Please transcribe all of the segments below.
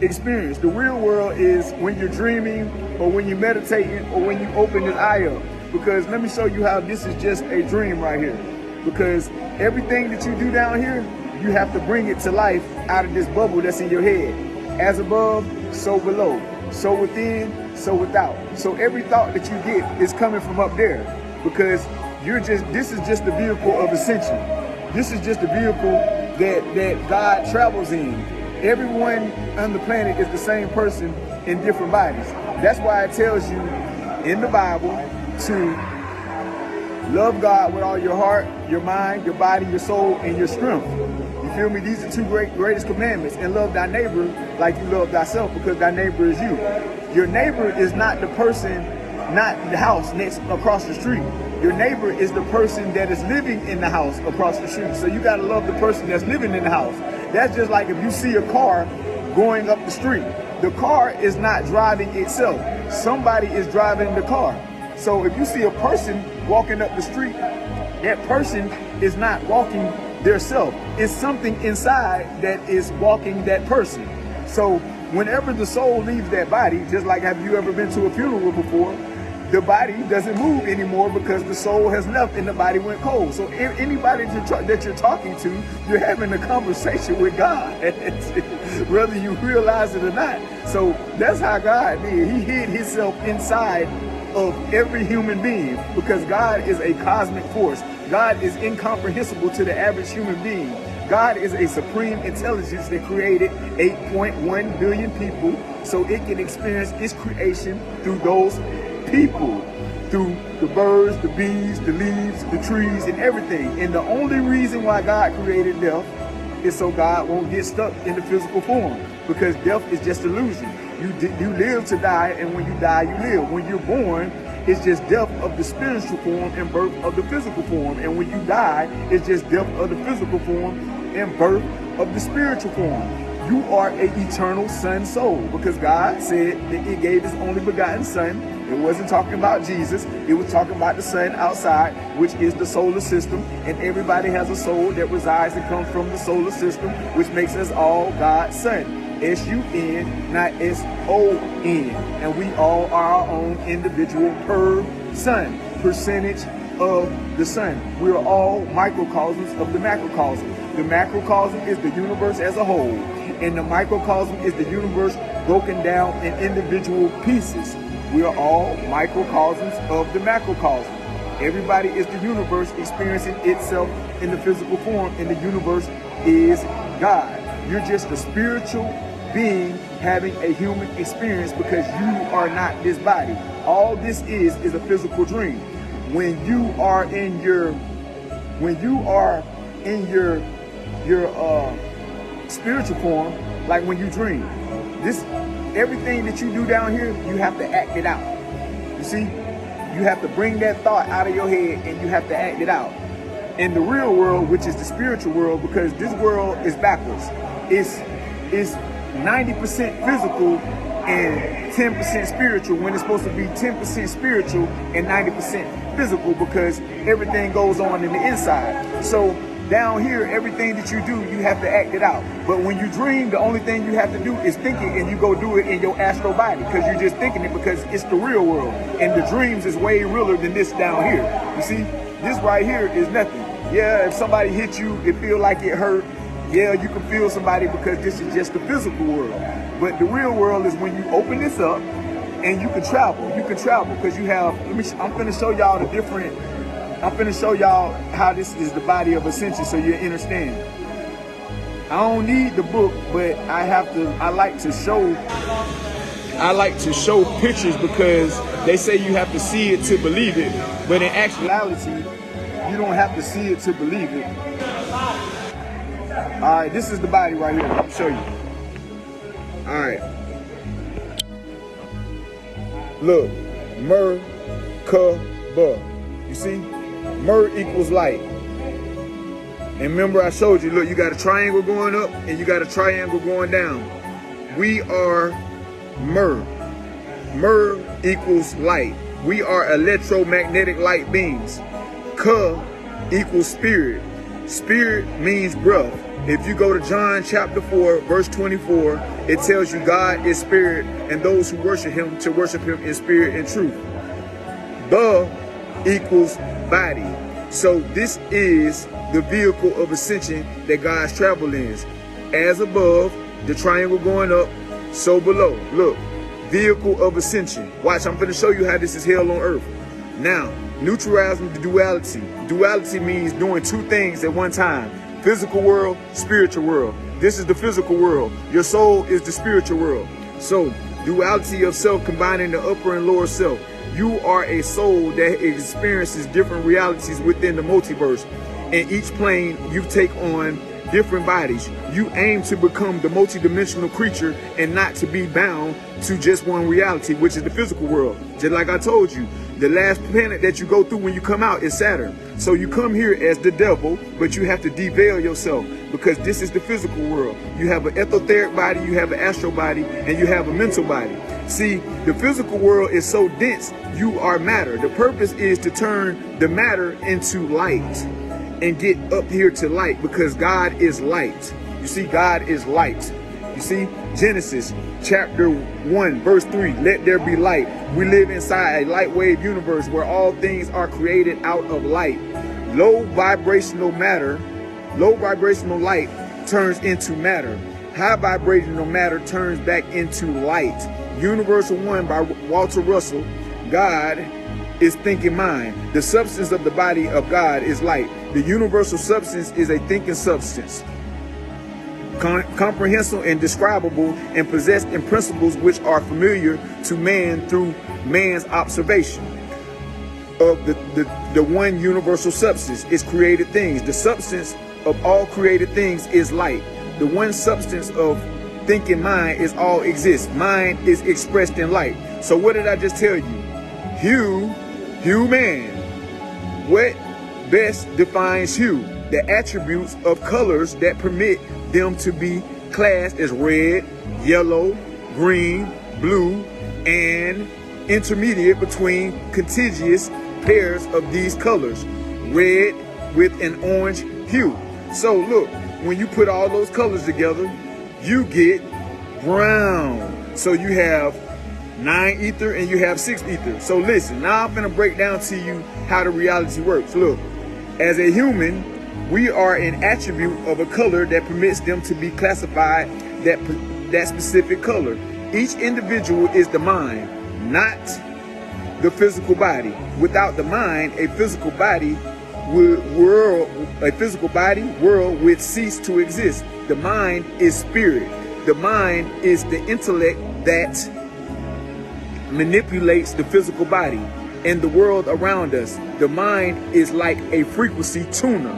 experience. The real world is when you're dreaming or when you're meditating or when you open this eye up. Because let me show you how this is just a dream right here. Because everything that you do down here, you have to bring it to life out of this bubble that's in your head. As above, so below. So within, so without. So every thought that you get is coming from up there. Because this is just the vehicle of ascension. This is just the vehicle that God travels in. Everyone on the planet is the same person in different bodies. That's why it tells you in the Bible to love God with all your heart, your mind, your body, your soul, and your strength. You feel me? These are two greatest commandments. And love thy neighbor like you love thyself, because thy neighbor is you. Your neighbor is not the person, not the house next across the street. Your neighbor is the person that is living in the house across the street. So you gotta love the person that's living in the house. That's just like if you see a car going up the street. The car is not driving itself. Somebody is driving the car. So if you see a person walking up the street, that person is not walking theirself. It's something inside that is walking that person. So whenever the soul leaves that body, just like have you ever been to a funeral before, the body doesn't move anymore because the soul has left and the body went cold. So anybody that you're talking to, you're having a conversation with God, whether you realize it or not. So that's how God did. He hid himself inside of every human being because God is a cosmic force. God is incomprehensible to the average human being. God is a supreme intelligence that created 8.1 billion people so it can experience its creation through those people, through the birds, the bees, the leaves, the trees, and everything. And the only reason why God created death is so God won't get stuck in the physical form, because death is just illusion. You live to die, and when you die, you live. When you're born, it's just death of the spiritual form and birth of the physical form. And when you die, it's just death of the physical form and birth of the spiritual form. You are an eternal son soul, because God said that he gave his only begotten son. It wasn't talking about Jesus. It was talking about the sun outside, which is the solar system. And everybody has a soul that resides and comes from the solar system, which makes us all God's son. S-U-N, not S-O-N. And we all are our own individual percentage of the sun. We are all microcosms of the macrocosm. The macrocosm is the universe as a whole, and the microcosm is the universe broken down in individual pieces. We are all microcosms of the macrocosm. Everybody is the universe experiencing itself in the physical form, and the universe is God. You're just a spiritual being having a human experience because you are not this body. All this is a physical dream. When you are in your spiritual form, like when you dream, everything that you do down here, you have to act it out. You see, you have to bring that thought out of your head and you have to act it out. In the real world, which is the spiritual world, because this world is backwards. It's 90% physical and 10% spiritual, when it's supposed to be 10% spiritual and 90% physical, because everything goes on in the inside. So down here, everything that you do, you have to act it out. But when you dream, the only thing you have to do is think it, and you go do it in your astral body, because you're just thinking it, because it's the real world. And the dreams is way realer than this down here. You see, this right here is nothing. Yeah, if somebody hit you, it feel like it hurt. Yeah, you can feel somebody because this is just the physical world. But the real world is when you open this up and you can travel. You can travel because you have, I'm going to show y'all I'm going to show y'all how this is the body of ascension so you understand. I don't need the book, but I like to show pictures, because they say you have to see it to believe it. But in actuality, you don't have to see it to believe it. All right, this is the body right here. Let me show you. All right. Look, Merkaba. You see? Mer equals light. And remember I showed you, look, you got a triangle going up and you got a triangle going down. We are Mer. Mer equals light. We are electromagnetic light beings. Ka equals spirit. Spirit means breath. If you go to John chapter 4, verse 24, It tells you God is spirit, and those who worship him to worship him in spirit and truth. The equals body. So this is the vehicle of ascension that God's travel is. As above, the triangle going up, so below. Look, vehicle of ascension. Watch, I'm going to show you how this is hell on earth. Now, neutralizing the duality. Duality means doing two things at one time. Physical world, spiritual world. This is the physical world. Your soul is the spiritual world. So, duality of self combining the upper and lower self. You are a soul that experiences different realities within the multiverse. In each plane, you take on different bodies. You aim to become the multidimensional creature and not to be bound to just one reality, which is the physical world. Just like I told you, the last planet that you go through when you come out is Saturn. So you come here as the devil, but you have to deveil yourself because this is the physical world. You have an etheric body, you have an astral body, and you have a mental body. See, the physical world is so dense, you are matter. The purpose is to turn the matter into light and get up here to light because God is light. You see, God is light. You see, Genesis chapter 1, verse 3, let there be light. We live inside a light wave universe where all things are created out of light. Low vibrational light turns into matter. High vibrational matter turns back into light. Universal 1 by Walter Russell. God is thinking mind. The substance of the body of God is light. The universal substance is a thinking substance, comprehensible and describable and possessed in principles which are familiar to man through man's observation of the one universal substance is created things. The substance of all created things is light. The one substance of thinking mind is all exists. Mind is expressed in light. So what did I just tell you? Human. What best defines hue? The attributes of colors that permit them to be classed as red, yellow, green, blue, and intermediate between contiguous pairs of these colors, red with an orange hue. So look, when you put all those colors together, you get brown. So you have 9 ether and you have 6 ether. So listen, now I'm going to break down to you how the reality works. Look, as a human, we are an attribute of a color that permits them to be classified that specific color. Each individual is the mind, not the physical body. Without the mind, a physical body world would cease to exist. The mind is spirit. The mind is the intellect that manipulates the physical body and the world around us. The mind is like a frequency tuner.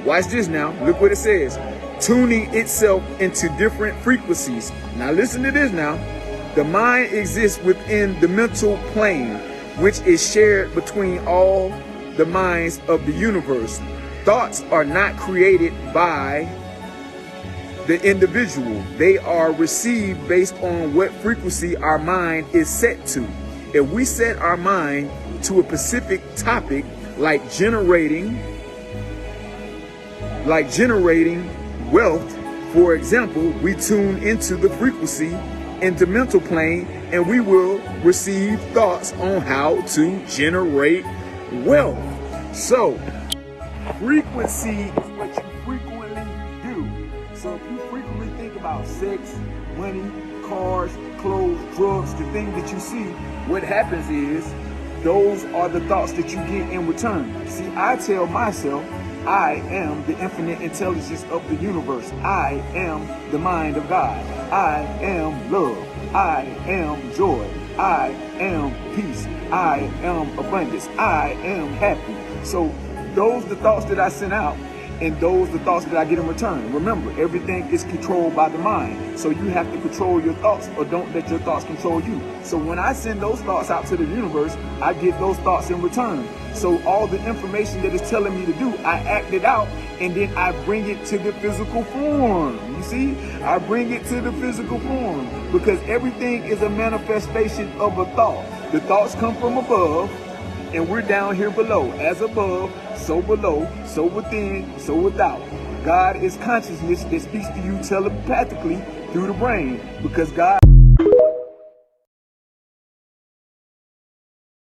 Watch this now. Look what it says. Tuning itself into different frequencies. Now listen to this now. The mind exists within the mental plane, which is shared between all the minds of the universe. Thoughts are not created by the individual. They are received based on what frequency our mind is set to. If we set our mind to a specific topic, like generating wealth, for example, we tune into the frequency in the mental plane and we will receive thoughts on how to generate wealth. So, frequency is what you frequently do. So if you frequently think about sex, money, cars, clothes, drugs, the things that you see, what happens is those are the thoughts that you get in return. See, I tell myself, I am the infinite intelligence of the universe. I am the mind of God. I am love. I am joy. I am peace. I am abundance. I am happy. So those are the thoughts that I send out, and those are the thoughts that I get in return. Remember, everything is controlled by the mind. So you have to control your thoughts, or don't let your thoughts control you. So when I send those thoughts out to the universe, I get those thoughts in return. So all the information that is telling me to do, I act it out, and then I bring it to the physical form. You see, I bring it to the physical form because everything is a manifestation of a thought. The thoughts come from above, and we're down here below. As above, so below, so within, so without. God is consciousness that speaks to you telepathically through the brain, because God